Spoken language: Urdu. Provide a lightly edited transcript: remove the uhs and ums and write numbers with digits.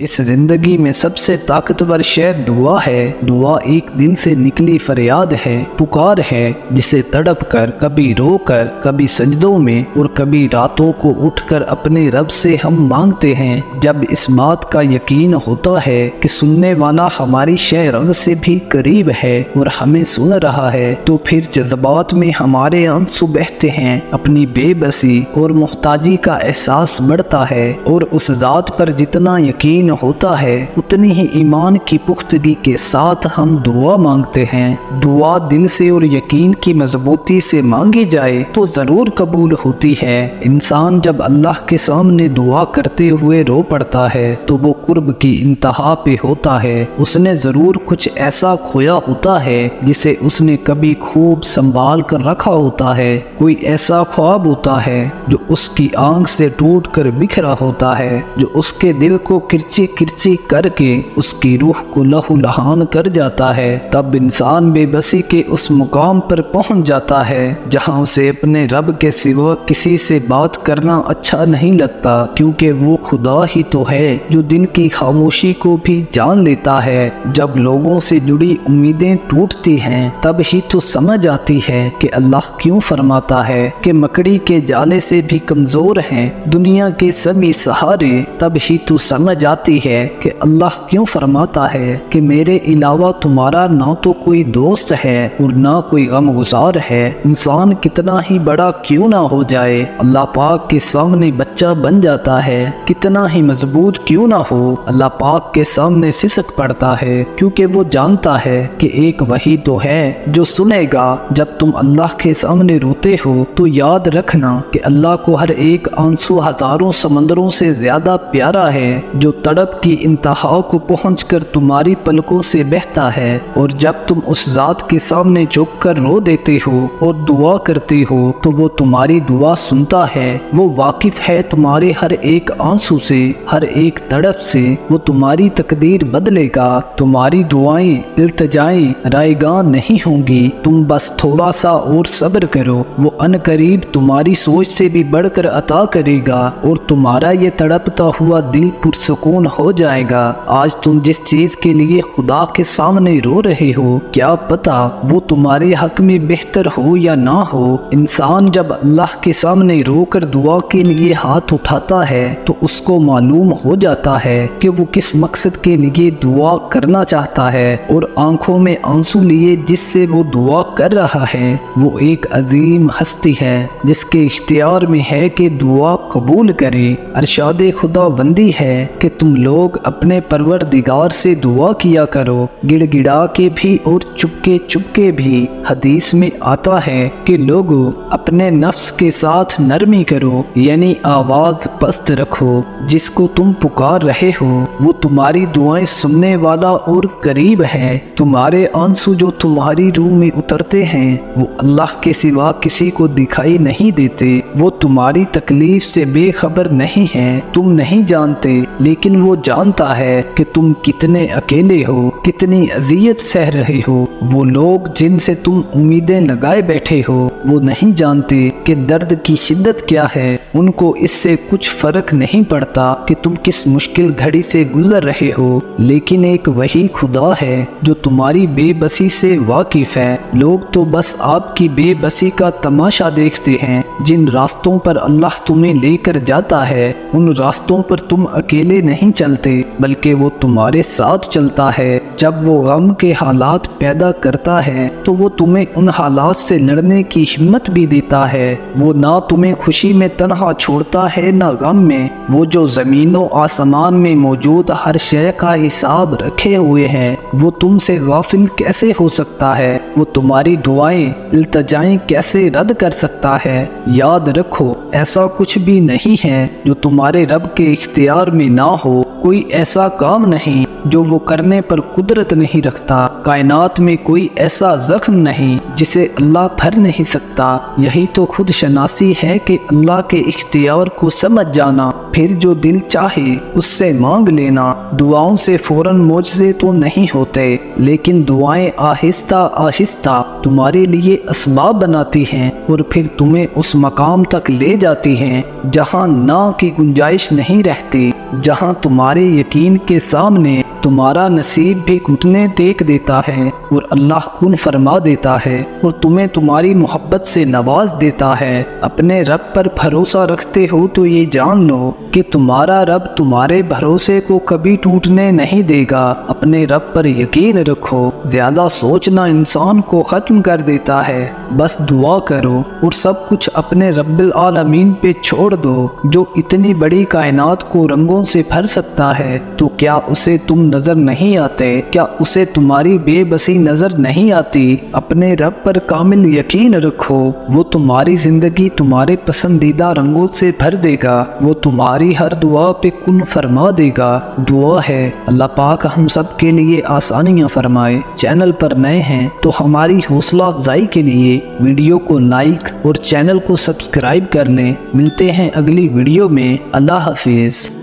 اس زندگی میں سب سے طاقتور شے دعا ہے۔ دعا ایک دل سے نکلی فریاد ہے، پکار ہے، جسے تڑپ کر، کبھی رو کر، کبھی سجدوں میں اور کبھی راتوں کو اٹھ کر اپنے رب سے ہم مانگتے ہیں۔ جب اس بات کا یقین ہوتا ہے کہ سننے والا ہماری شے رب سے بھی قریب ہے اور ہمیں سن رہا ہے، تو پھر جذبات میں ہمارے آنسو بہتے ہیں، اپنی بے بسی اور محتاجی کا احساس بڑھتا ہے، اور اس ذات پر جتنا یقین ہوتا ہے اتنی ہی ایمان کی پختگی کے ساتھ ہم دعا مانگتے ہیں۔ دعا دل سے اور یقین کی مضبوطی سے مانگی جائے تو ضرور قبول ہوتی ہے۔ انسان جب اللہ کے سامنے دعا کرتے ہوئے رو پڑتا ہے تو وہ قرب کی انتہا پہ ہوتا ہے۔ اس نے ضرور کچھ ایسا کھویا ہوتا ہے جسے اس نے کبھی خوب سنبھال کر رکھا ہوتا ہے۔ کوئی ایسا خواب ہوتا ہے جو اس کی آنکھ سے ٹوٹ کر بکھرا ہوتا ہے، جو اس کے دل کو کرچی کرچی کر کے اس کی روح کو لہو لہان کر جاتا ہے۔ تب انسان بے بسی کے اس مقام پر پہنچ جاتا ہے جہاں اسے اپنے رب کے سوا کسی سے بات کرنا اچھا نہیں لگتا، کیونکہ وہ خدا ہی تو ہے جو دل کی خاموشی کو بھی جان لیتا ہے۔ جب لوگوں سے جڑی امیدیں ٹوٹتی ہیں تب ہی تو سمجھ آتی ہے کہ اللہ کیوں فرماتا ہے کہ مکڑی کے جالے سے بھی کمزور ہیں دنیا کے سبھی سہارے۔ تب ہی تو سمجھ آتی ہے کہ اللہ کیوں فرماتا ہے کہ میرے علاوہ تمہارا نہ تو کوئی دوست ہے اور نہ کوئی غم گزار ہے۔ انسان کتنا ہی بڑا کیوں نہ ہو جائے، اللہ پاک کے سامنے بچہ بن جاتا ہے۔ کتنا ہی مضبوط کیوں نہ ہو، اللہ پاک کے سامنے سسک پڑتا ہے، کیونکہ وہ جانتا ہے کہ ایک وہی تو ہے جو سنے گا۔ جب تم اللہ کے سامنے روتے ہو تو یاد رکھنا کہ اللہ کو ہر ایک آنسو ہزاروں سمندروں سے زیادہ پیارا ہے، جو تڑپ کی انتہا کو پہنچ کر تمہاری پلکوں سے بہتا ہے۔ اور جب تم اس ذات کے سامنے جھک کر رو دیتے ہو اور دعا کرتے ہو تو وہ تمہاری دعا سنتا ہے۔ وہ واقف ہے تمہارے ہر ایک آنسو سے، ہر ایک تڑپ سے۔ وہ تمہاری تقدیر بدلے گا۔ تمہاری دعائیں، التجائیں رائیگاں نہیں ہوں گی، تم بس تھوڑا سا اور صبر کرو۔ وہ ان قریب تمہاری سوچ سے بھی بڑھ کر عطا کرے گا اور تمہارا یہ تڑپتا ہوا دل پرسکون ہو جائے گا۔ آج تم جس چیز کے لیے خدا کے سامنے رو رہے ہو، کیا پتا وہ تمہارے حق میں بہتر ہو یا نہ ہو۔ انسان جب اللہ کے سامنے رو کر دعا کے لیے ہاتھ اٹھاتا ہے تو اس کو معلوم ہو جاتا ہے کہ وہ کس مقصد کے لیے دعا کرنا چاہتا ہے، اور آنکھوں میں آنسو لیے جس سے وہ دعا کر رہا ہے وہ ایک عظیم ہستی ہے جس کے اختیار میں ہے کہ دعا قبول کرے۔ ارشاد خدا بندی ہے کہ تم لوگ اپنے پروردگار سے دعا کیا کرو، گڑ گڑا کے بھی اور چپکے چپکے بھی۔ حدیث میں آتا ہے کہ لوگو اپنے نفس کے ساتھ نرمی کرو، یعنی آواز پست رکھو۔ جس کو تم پکار رہے ہو وہ تمہاری دعائیں سننے والا اور قریب ہے۔ تمہارے آنسو جو تمہاری روح میں اترتے ہیں وہ اللہ کے سوا کسی کو دکھائی نہیں دیتے۔ وہ تمہاری تکلیف سے بے خبر نہیں ہیں، تم نہیں جانتے، لیکن وہ جانتا ہے کہ تم کتنے اکیلے ہو، کتنی اذیت سہ رہے ہو۔ وہ لوگ جن سے تم امیدیں لگائے بیٹھے ہو وہ نہیں جانتے کہ درد کی شدت کیا ہے۔ ان کو اس سے کچھ فرق نہیں پڑتا کہ تم کس مشکل گھڑی سے گزر رہے ہو، لیکن ایک وہی خدا ہے جو تمہاری بے بسی سے واقف ہے۔ لوگ تو بس آپ کی بے بسی کا تماشا دیکھتے ہیں۔ جن راستوں پر اللہ تمہیں لے کر جاتا ہے ان راستوں پر تم اکیلے نہیں چلتے بلکہ وہ تمہارے ساتھ چلتا ہے۔ جب وہ غم کے حالات پیدا کرتا ہے تو وہ تمہیں ان حالات سے لڑنے کی ہمت بھی دیتا ہے۔ وہ نہ تمہیں خوشی میں تنہا چھوڑتا ہے نہ غم میں۔ وہ جو زمین و آسمان میں موجود ہر شے کا حساب رکھے ہوئے ہے وہ تم سے غافل کیسے ہو سکتا ہے؟ وہ تمہاری دعائیں، التجائیں کیسے رد کر سکتا ہے؟ یاد رکھو ایسا کچھ بھی نہیں ہے جو تمہارے رب کے اختیار میں نہ ہو۔ کوئی ایسا کام نہیں جو وہ کرنے پر قدرت نہیں رکھتا۔ کائنات میں کوئی ایسا زخم نہیں جسے اللہ بھر نہیں سکتا۔ یہی تو خود شناسی ہے کہ اللہ کے اختیار کو سمجھ جانا، پھر جو دل چاہے اس سے مانگ لینا۔ دعاؤں سے فوراً معجزے تو نہیں ہوتے، لیکن دعائیں آہستہ آہستہ تمہارے لیے اسباب بناتی ہیں اور پھر تمہیں اس مقام تک لے جاتی ہیں جہاں نا کی گنجائش نہیں رہتی۔ جہاں تمہارے یقین کے سامنے تمہارا نصیب بھی گھٹنے ٹیک دیتا ہے اور اللہ کن فرما دیتا ہے اور تمہیں تمہاری محبت سے نواز دیتا ہے۔ اپنے رب پر بھروسہ رکھتے ہو تو یہ جان لو کہ تمہارا رب تمہارے بھروسے کو کبھی ٹوٹنے نہیں دے گا۔ اپنے رب پر یقین رکھو، زیادہ سوچنا انسان کو ختم کر دیتا ہے۔ بس دعا کرو اور سب کچھ اپنے رب العالمین پہ چھوڑ دو جو اتنی بڑی کائنات کو رنگوں سے بھر سکتا ہے۔ تو کیا اسے تم نظر نہیں آتے؟ کیا اسے تمہاری بے بسی نظر نہیں آتی؟ اپنے رب پر کامل یقین رکھو، وہ تمہاری زندگی تمہارے پسندیدہ رنگوں سے بھر دے گا، وہ تمہاری ہر دعا پہ کن فرما دے گا۔ دعا ہے اللہ پاک ہم سب کے لیے آسانیاں فرمائے۔ چینل پر نئے ہیں تو ہماری حوصلہ افزائی کے لیے ویڈیو کو لائک اور چینل کو سبسکرائب کر لیں۔ ملتے ہیں اگلی ویڈیو میں۔ اللہ حافظ۔